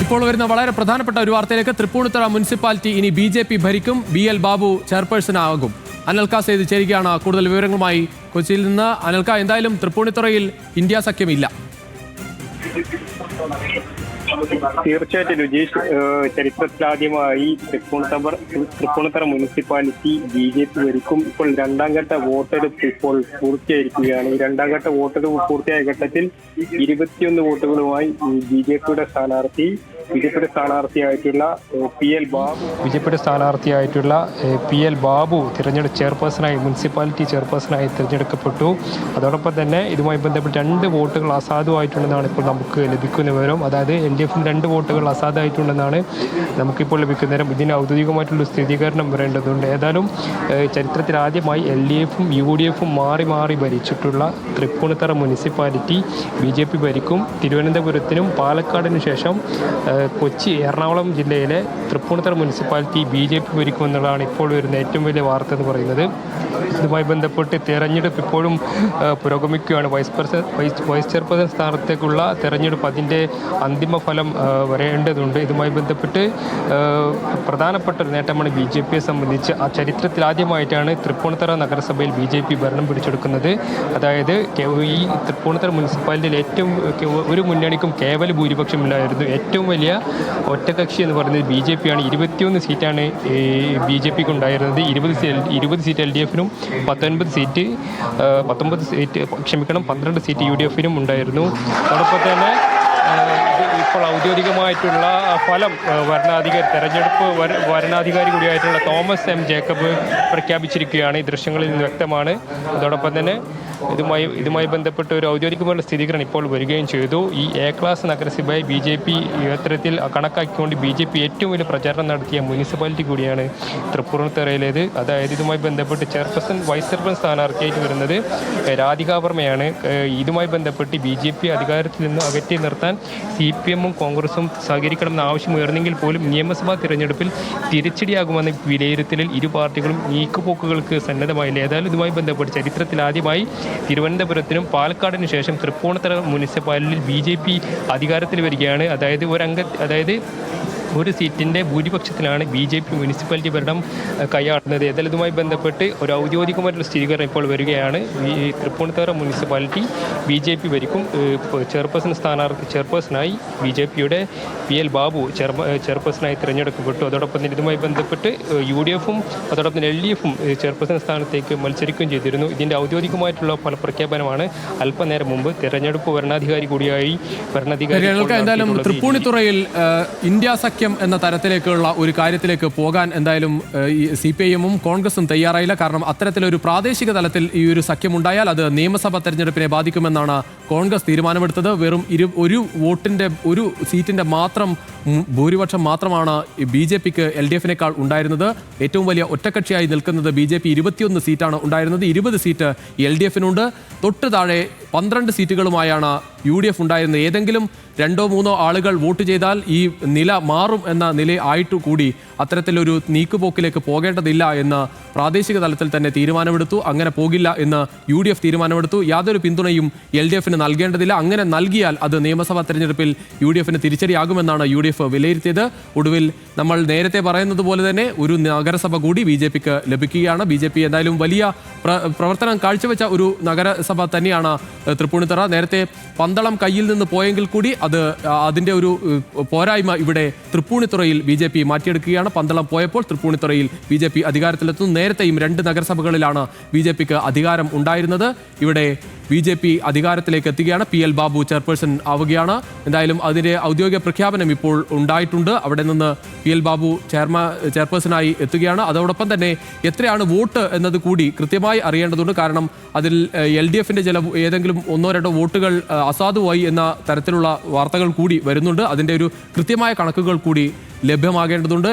ഇപ്പോൾ വരുന്ന വളരെ പ്രധാനപ്പെട്ട ഒരു വാർത്തയിലേക്ക്. തൃപ്പൂണിത്തുറ മുനിസിപ്പാലിറ്റി ഇനി BJP ഭരിക്കും. BL ബാബു ചെയർപേഴ്സൺ ആകും. അനൽക സേത് ചേരുകയാണ് കൂടുതൽ വിവരങ്ങളുമായി കൊച്ചിയിൽ നിന്ന്. അനൽക, എന്തായാലും തൃപ്പൂണിത്തുറയിൽ ഇന്ത്യ സഖ്യമില്ല. തീർച്ചയായിട്ടും രുജീഷ്, ചരിത്രത്തിലാദ്യമായി തൃപ്പൂണിത്തുറ മുനിസിപ്പാലിറ്റി BJP ഭരിക്കും. ഇപ്പോൾ രണ്ടാം ഘട്ട വോട്ടെടുപ്പ് ഇപ്പോൾ പൂർത്തിയായിരിക്കുകയാണ്. ഈ രണ്ടാം ഘട്ട വോട്ടെടുപ്പ് പൂർത്തിയായ ഘട്ടത്തിൽ 21 വോട്ടുകളുമായി ബിജെപിയുടെ സ്ഥാനാർത്ഥിയായിട്ടുള്ള PL ബാബു ചെയർപേഴ്സണായി മുനിസിപ്പാലിറ്റി ചെയർപേഴ്സണായി തിരഞ്ഞെടുക്കപ്പെട്ടു. അതോടൊപ്പം തന്നെ ഇതുമായി ബന്ധപ്പെട്ട് 2 വോട്ടുകൾ അസാധുവായിട്ടുണ്ടെന്നാണ് ഇപ്പോൾ നമുക്ക് ലഭിക്കുന്ന വിവരം. അതായത് LDF 2 വോട്ടുകൾ അസാധുവായിട്ടുണ്ടെന്നാണ് നമുക്കിപ്പോൾ ലഭിക്കുന്ന വിവരം. ഇതിന് ഔദ്യോഗികമായിട്ടുള്ള സ്ഥിരീകരണം വരേണ്ടതുണ്ട്. ഏതായാലും ചരിത്രത്തിൽ ആദ്യമായി LDF-ഉം UDF-ഉം മാറി മാറി ഭരിച്ചിട്ടുള്ള തൃപ്പൂണിത്തുറ മുനിസിപ്പാലിറ്റി BJP ഭരിക്കും. തിരുവനന്തപുരത്തിനും പാലക്കാടിനു ശേഷം കൊച്ചി, എറണാകുളം ജില്ലയിലെ തൃപ്പൂണിത്തുറ മുനിസിപ്പാലിറ്റി BJP ഭരിക്കുമെന്നുള്ളതാണ് ഇപ്പോൾ വരുന്ന ഏറ്റവും വലിയ വാർത്ത എന്ന് പറയുന്നത്. ഇതുമായി ബന്ധപ്പെട്ട് തെരഞ്ഞെടുപ്പ് ഇപ്പോഴും പുരോഗമിക്കുകയാണ്. വൈസ് ചെയർപേഴ്സൺ സ്ഥാനത്തേക്കുള്ള തെരഞ്ഞെടുപ്പ്, അതിൻ്റെ അന്തിമ ഫലം വരേണ്ടതുണ്ട്. ഇതുമായി ബന്ധപ്പെട്ട് പ്രധാനപ്പെട്ട ഒരു നേട്ടമാണ് BJPയെ സംബന്ധിച്ച്. ആ ചരിത്രത്തിൽ ആദ്യമായിട്ടാണ് തൃപ്പൂണിത്തുറ നഗരസഭയിൽ BJP ഭരണം പിടിച്ചെടുക്കുന്നത്. അതായത് ഈ തൃപ്പൂണിത്തുറ മുനിസിപ്പാലിറ്റിയിൽ ഒരു മുന്നണിക്കും കേവല ഭൂരിപക്ഷമില്ലായിരുന്നു. ഏറ്റവും വലിയ ഒറ്റകക്ഷി എന്ന് പറയുന്നത് BJP ആണ്. 21 സീറ്റാണ് BJPക്ക് ഉണ്ടായിരുന്നത്. 20 സീറ്റ് LDF-നും 12 സീറ്റ് UDF-നും ഉണ്ടായിരുന്നു. അതോടൊപ്പം തന്നെ ഇപ്പോൾ ഔദ്യോഗികമായിട്ടുള്ള ഫലം തെരഞ്ഞെടുപ്പ് വരണാധികാരി കൂടിയായിട്ടുള്ള തോമസ് M ജേക്കബ് പ്രഖ്യാപിച്ചിരിക്കുകയാണ്. ഈ ദൃശ്യങ്ങളിൽ നിന്ന് വ്യക്തമാണ്. അതോടൊപ്പം തന്നെ ഇതുമായി ബന്ധപ്പെട്ട് ഒരു ഔദ്യോഗികമായ സ്ഥിരീകരണം ഇപ്പോൾ വരികയും ചെയ്തു. ഈ A ക്ലാസ് നഗരസഭയായി BJP യുവത്രത്തിൽ കണക്കാക്കിക്കൊണ്ട് BJP ഏറ്റവും വലിയ പ്രചാരണം നടത്തിയ മുനിസിപ്പാലിറ്റി കൂടിയാണ് തൃപ്പൂണിത്തുറയിലേത്. അതായത് ഇതുമായി ബന്ധപ്പെട്ട് വൈസ് ചെയർപേഴ്സൺ സ്ഥാനാർത്ഥിയായിട്ട് വരുന്നത് രാധിക വർമ്മയാണ്. ഇതുമായി ബന്ധപ്പെട്ട് BJP അധികാരത്തിൽ നിന്ന് അകറ്റി നിർത്താൻ CPM-ഉം കോൺഗ്രസും സഹകരിക്കണമെന്ന ആവശ്യം ഉയർന്നെങ്കിൽ പോലും നിയമസഭാ തിരഞ്ഞെടുപ്പിൽ തിരിച്ചടിയാകുമെന്ന വിലയിരുത്തലിൽ ഇരു പാർട്ടികളും നീക്കുപോക്കുകൾക്ക് സന്നദ്ധമായില്ല. ഏതായാലും ഇതുമായി ബന്ധപ്പെട്ട് ചരിത്രത്തിൽ ആദ്യമായി തിരുവനന്തപുരത്തിനും പാലക്കാടിനു ശേഷം തൃപ്പൂണിത്തുറ മുനിസിപ്പാലിറ്റിയിൽ BJP അധികാരത്തിൽ വരികയാണ്. അതായത് ഒരു സീറ്റിൻ്റെ ഭൂരിപക്ഷത്തിലാണ് BJP മുനിസിപ്പാലിറ്റി ഭരണം കൈയാടുന്നത്. ഏതായാലും ഇതുമായി ബന്ധപ്പെട്ട് ഒരു ഔദ്യോഗികമായിട്ടുള്ള സ്ഥിരീകരണം ഇപ്പോൾ വരികയാണ്. ഈ തൃപ്പൂണിത്തുറ മുനിസിപ്പാലിറ്റി BJP ഭരിക്കും. ചെയർപേഴ്സണായി BJPയുടെ PL ബാബു ചെയർപേഴ്സണായി തിരഞ്ഞെടുക്കപ്പെട്ടു. അതോടൊപ്പം തന്നെ ഇതുമായി ബന്ധപ്പെട്ട് UDF-ഉം അതോടൊപ്പം LDF-ഉം ചെയർപേഴ്സൺ സ്ഥാനത്തേക്ക് മത്സരിക്കുകയും ചെയ്തിരുന്നു. ഇതിൻ്റെ ഔദ്യോഗികമായിട്ടുള്ള ഫലപ്രഖ്യാപനമാണ് അല്പനേരം മുമ്പ് തെരഞ്ഞെടുപ്പ് വരണാധികാരി കൂടിയായി എന്തായാലും തൃപ്പൂണിത്തുറയിൽ ഇന്ത്യ സഖ്യം എന്ന തരത്തിലേക്കുള്ള ഒരു കാര്യത്തിലേക്ക് പോകാൻ എന്തായാലും CPIM-ഉം കോൺഗ്രസും തയ്യാറായില്ല. കാരണം അത്തരത്തിലൊരു പ്രാദേശിക തലത്തിൽ ഈ ഒരു സഖ്യമുണ്ടായാൽ അത് നിയമസഭാ തെരഞ്ഞെടുപ്പിനെ ബാധിക്കുമെന്നാണ് കോൺഗ്രസ് തീരുമാനമെടുത്തത്. വെറും ഒരു സീറ്റിന്റെ മാത്രം ഭൂരിപക്ഷം മാത്രമാണ് BJPക്ക് LDF-നേക്കാൾ ഉണ്ടായിരുന്നത്. ഏറ്റവും വലിയ ഒറ്റക്കക്ഷിയായി നിൽക്കുന്നത് BJP 21 സീറ്റാണ് ഉണ്ടായിരുന്നത്. 20 സീറ്റ് LDF-നുണ്ട്. തൊട്ട് താഴെ 12 സീറ്റുകളുമായാണ് UDF ഉണ്ടായിരുന്നത്. ഏതെങ്കിലും 2-3 ആളുകൾ വോട്ട് ചെയ്താൽ ഈ നില മാറും എന്ന നില ആയിട്ടു കൂടി അത്തരത്തിലൊരു നീക്കുപോക്കിലേക്ക് പോകേണ്ടതില്ല എന്ന് പ്രാദേശിക തലത്തിൽ തന്നെ തീരുമാനമെടുത്തു. അങ്ങനെ പോകില്ല എന്ന് UDF തീരുമാനമെടുത്തു. യാതൊരു പിന്തുണയും LDF-ന് നൽകേണ്ടതില്ല. അങ്ങനെ നൽകിയാൽ അത് നിയമസഭാ തെരഞ്ഞെടുപ്പിൽ UDF-ന് തിരിച്ചടിയാകുമെന്നാണ് UDF വിലയിരുത്തിയത്. ഒടുവിൽ നമ്മൾ നേരത്തെ പറയുന്നത് പോലെ തന്നെ ഒരു നഗരസഭ കൂടി BJPക്ക് ലഭിക്കുകയാണ്. BJP എന്തായാലും വലിയ പ്രവർത്തനം കാഴ്ചവെച്ച ഒരു നഗരസഭ തന്നെയാണ് തൃപ്പൂണിത്തുറ. നേരത്തെ പന്തളം കയ്യിൽ നിന്ന് പോയെങ്കിൽ കൂടി അതിൻ്റെ ഒരു പോരായ്മ ഇവിടെ തൃപ്പൂണിത്തുറയിൽ BJP മാറ്റിയെടുക്കുകയാണ്. പന്തളം പോയപ്പോൾ തൃപ്പൂണിത്തുറയിൽ BJP അധികാരത്തിലെത്തുന്നു. നേരത്തെയും 2 നഗരസഭകളിലാണ് BJPക്ക് അധികാരം ഉണ്ടായിരുന്നത്. ഇവിടെ BJP അധികാരത്തിലേക്ക് എത്തുകയാണ്. PL ബാബു ചെയർപേഴ്സൺ ആവുകയാണ്. എന്തായാലും അതിൻ്റെ ഔദ്യോഗിക പ്രഖ്യാപനം ഇപ്പോൾ ഉണ്ടായിട്ടുണ്ട്. അവിടെ നിന്ന് PL ബാബു ചെയർപേഴ്സണായി എത്തുകയാണ്. അതോടൊപ്പം തന്നെ എത്രയാണ് വോട്ട് എന്നത് കൂടി കൃത്യമായി അറിയേണ്ടതുണ്ട്. കാരണം അതിൽ LDF-ന്റെ ഏതെങ്കിലും 1-2 വോട്ടുകൾ അസാധുവായി എന്ന തരത്തിലുള്ള വാർത്തകൾ കൂടി വരുന്നുണ്ട്. അതിൻ്റെ ഒരു കൃത്യമായ കണക്കുകൾ കൂടി ലഭ്യമാകേണ്ടതുണ്ട്.